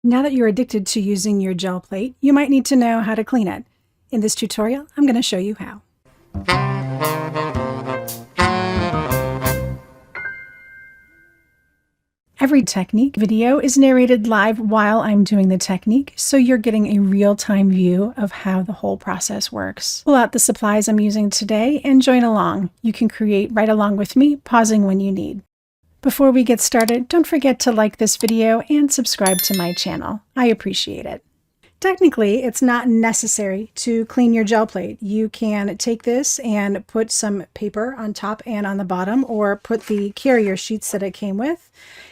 Now that you're addicted to using your gel plate, you might need to know how to clean it. In this tutorial, I'm going to show you how. Every technique video is narrated live while I'm doing the technique, so you're getting a real-time view of how the whole process works. Pull out the supplies I'm using today and join along. You can create right along with me, pausing when you need. Before we get started, don't forget to like this video and subscribe to my channel. I appreciate it. Technically, it's not necessary to clean your gel plate. You can take this and put some paper on top and on the bottom, or put the carrier sheets that it came with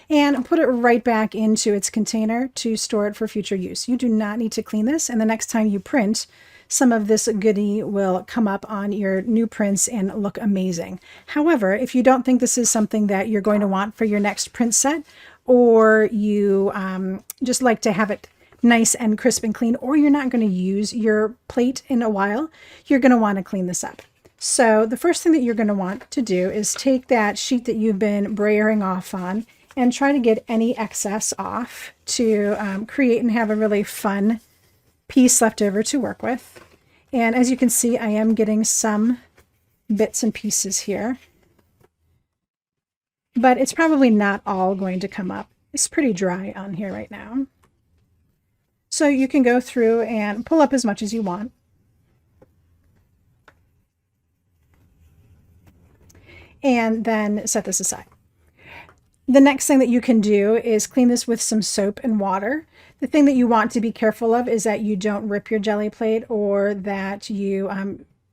and put it right back into its container to store it for future use. You do not need to clean this, and the next time you print, some of this goodie will come up on your new prints and look amazing. However, if you don't think this is something that you're going to want for your next print set, or you just like to have it nice and crisp and clean, or you're not going to use your plate in a while, you're going to want to clean this up. So the first thing that you're going to want to do is take that sheet that you've been brayering off on and try to get any excess off to create and have a really fun piece left over to work with. And as you can see, I am getting some bits and pieces here, but it's probably not all going to come up. It's pretty dry on here right now. So you can go through and pull up as much as you want. And then set this aside. The next thing that you can do is clean this with some soap and water. The thing that you want to be careful of is that you don't rip your jelly plate, or that you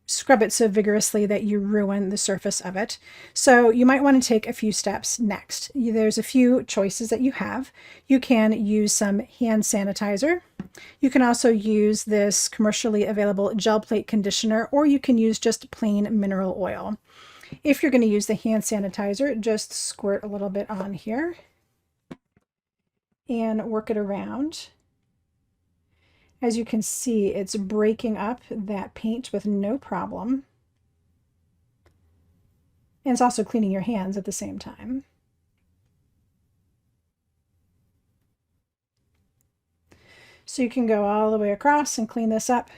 scrub it so vigorously that you ruin the surface of it. So you might want to take a few steps next. There's a few choices that you have. You can use some hand sanitizer. You can also use this commercially available gel plate conditioner, or you can use just plain mineral oil. If you're going to use the hand sanitizer, just squirt a little bit on here and work it around. As you can see, it's breaking up that paint with no problem. And it's also cleaning your hands at the same time. So you can go all the way across and clean this up.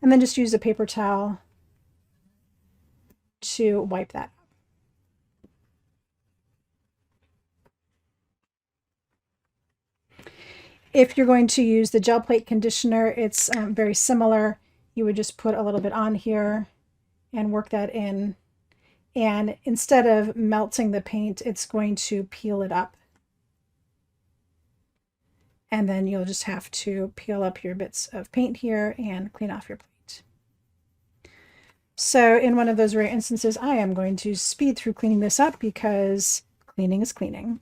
And then just use a paper towel to wipe that up. If you're going to use the gel plate conditioner, it's very similar. You would just put a little bit on here and work that in. And instead of melting the paint, it's going to peel it up. And then you'll just have to peel up your bits of paint here and clean off your plate. So in one of those rare instances, I am going to speed through cleaning this up because cleaning is cleaning.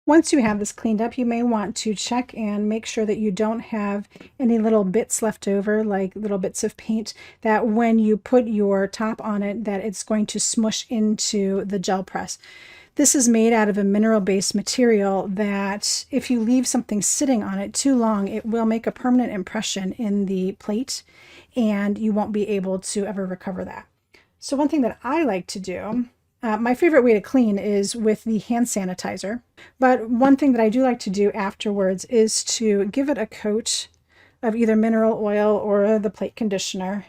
Once you have this cleaned up, you may want to check and make sure that you don't have any little bits left over, like little bits of paint, that when you put your top on it, that it's going to smush into the gel press. This is made out of a mineral-based material that if you leave something sitting on it too long, it will make a permanent impression in the plate, and you won't be able to ever recover that. So one thing that I like to do, my favorite way to clean is with the hand sanitizer, but one thing that I do like to do afterwards is to give it a coat of either mineral oil or the plate conditioner.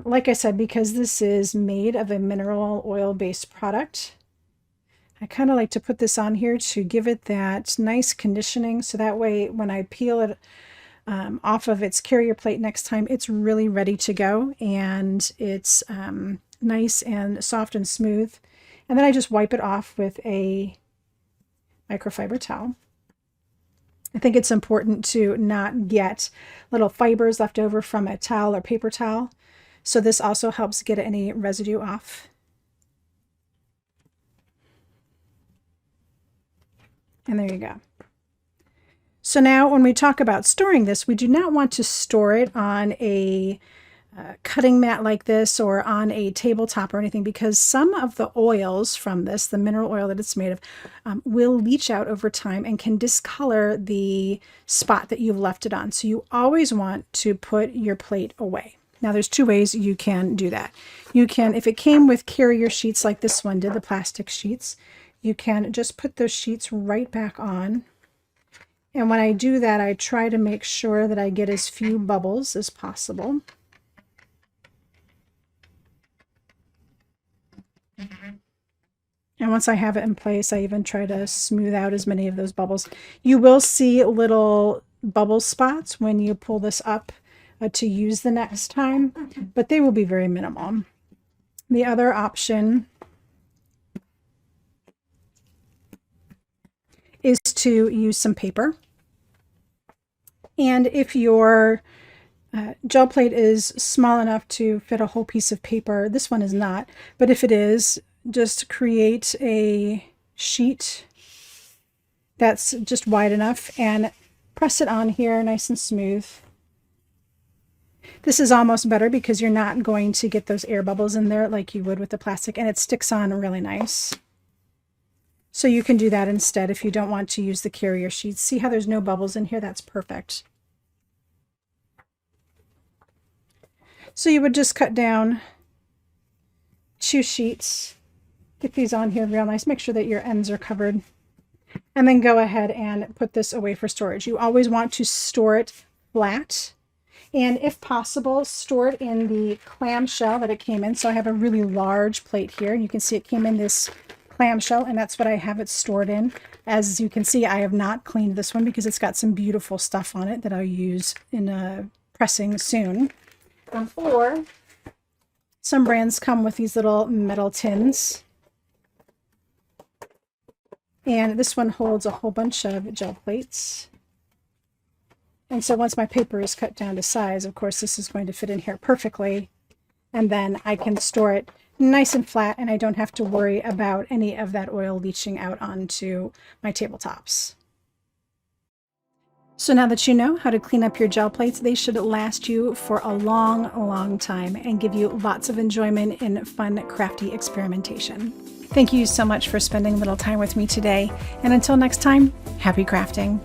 Like I said, because this is made of a mineral oil-based product, I kind of like to put this on here to give it that nice conditioning, so that way when I peel it off of its carrier plate next time, it's really ready to go, and it's nice and soft and smooth. And then I just wipe it off with a microfiber towel. I think it's important to not get little fibers left over from a towel or paper towel. So this also helps get any residue off. And there you go. So now when we talk about storing this, we do not want to store it on a cutting mat like this or on a tabletop or anything, because some of the oils from this, the mineral oil that it's made of, will leach out over time and can discolor the spot that you've left it on. So you always want to put your plate away. Now there's two ways you can do that. You can, if it came with carrier sheets like this one did, the plastic sheets, you can just put those sheets right back on. And when I do that, I try to make sure that I get as few bubbles as possible. And once I have it in place, I even try to smooth out as many of those bubbles. You will see little bubble spots when you pull this up to use the next time, but they will be very minimal. The other option is to use some paper. And if your gel plate is small enough to fit a whole piece of paper, this one is not, but if it is, just create a sheet that's just wide enough and press it on here nice and smooth. This is almost better because you're not going to get those air bubbles in there like you would with the plastic, and it sticks on really nice. So you can do that instead if you don't want to use the carrier sheets. See how there's no bubbles in here? That's perfect. So you would just cut down 2 sheets, get these on here real nice, make sure that your ends are covered, and then go ahead and put this away for storage. You always want to store it flat, and if possible, store it in the clamshell that it came in. So I have a really large plate here, and you can see it came in this clamshell, and that's what I have it stored in. As you can see, I have not cleaned this one because it's got some beautiful stuff on it that I'll use in pressing soon. Or some brands come with these little metal tins, and this one holds a whole bunch of gel plates. And so once my paper is cut down to size, of course, this is going to fit in here perfectly, and then I can store it nice and flat, and I don't have to worry about any of that oil leaching out onto my tabletops. So now that you know how to clean up your gel plates, they should last you for a long, long time and give you lots of enjoyment in fun, crafty experimentation. Thank you so much for spending a little time with me today. And until next time, happy crafting.